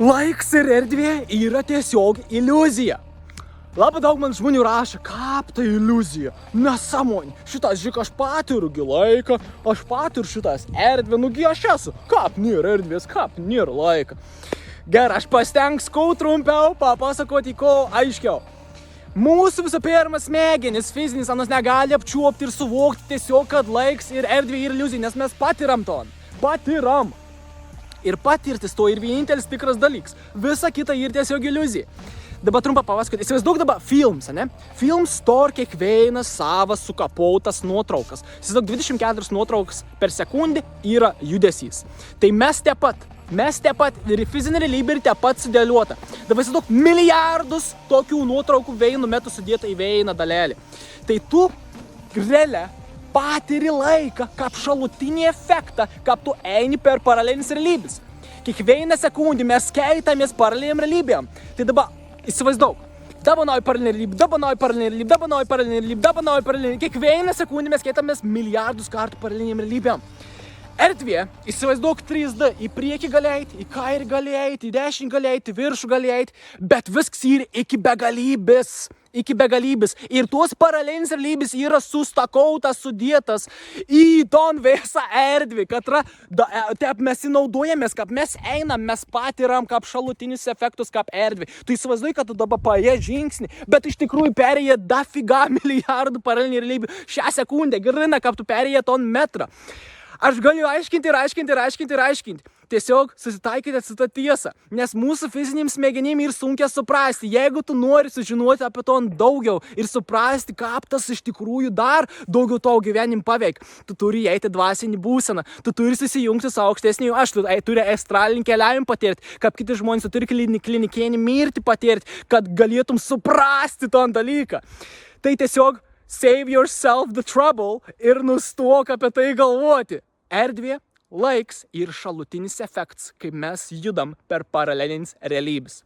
Laiks ir erdvė yra tiesiog iliuzija. Labai daug man žmonių rašo, kaip tai iliuzija, nesąmonė. Šitas žiūrėk, aš patiriu laiką, aš patiriu šitas erdvę, nugi aš esu. Kaip nėra erdvės, kaip nėra laika. Gerai, aš pasitengsiu kuo trumpiau, papasakoti kuo aiškiau. Mūsų visų pirma smegenis, fizinis, anas negali apčiuopti ir suvokti tiesiog, kad laiks ir erdvė yra iliuzija, nes mes patiram to. Patiram. Ir patirtis to ir vienintelis tikras dalykas. Visa kita yra tiesiog iliuzija. Dabar trumpą papasakoti. Įsivaizduok dabar films, ne? Films stor kiekvienas savas sukapautas nuotraukas. Įsivaizduok 24 nuotraukas per sekundę yra judesys. Tai mes te pat ir fizinė realybė ir te pat sudėliuota. Dabar įsivaizduok milijardus tokių nuotraukų vienu metu sudėta į vieną dalelį. Tai tu realiai patiri laiką kaip šalutinį efektą, kaip tu eini per paralelinės realybės. Kiekvieną sekundę mes skaitamės paraleliniam realybėm. Tai dabar įsivaizduok. Dabanoji paralelinė realybė. Kiekvieną sekundę mes skaitamės milijardus kartų paraleliniam realybėm. Erdvė, įsivaizduok 3D, į priekį gali eiti, į kairį gali eiti, į dešinį gali eiti, į viršų gali eiti, bet viskas yra iki begalybės. Ir tuos paralelinės realybės yra sustakautas, sudėtas į ton visą erdvį, kad taip mes įnaudojamės, kaip mes einam, mes patiram kaip šalutinius efektus, kaip erdvį. Tu įsivaizduoji, kad tu dabar paėjai žingsnį, bet iš tikrųjų perėjai dafiga milijardų paralelinių realybių šią sekundę, grina, kaip tu perėjai ton metrą. Aš galiu aiškinti. Tiesiog susitaikyti su ta tiesa, nes mūsų fiziniams smegenim yra sunkia suprasti. Jeigu tu nori sužinoti apie to daugiau ir suprasti, kaip tas iš tikrųjų dar daugiau tavo gyvenim paveik, tu turi eiti dvasinį būseną, tu turi susijungti su aukštesniu aš, tu turi astralinį keliavimą patirti, kaip kiti žmonės, tu turi klinikinį mirtį patirti, kad galėtum suprasti tą dalyką. Tai tiesiog save yourself the trouble ir nustok apie tai galvoti. Erdvė, laiks ir šalutinis efektas, kai mes judam per paralelines realybės.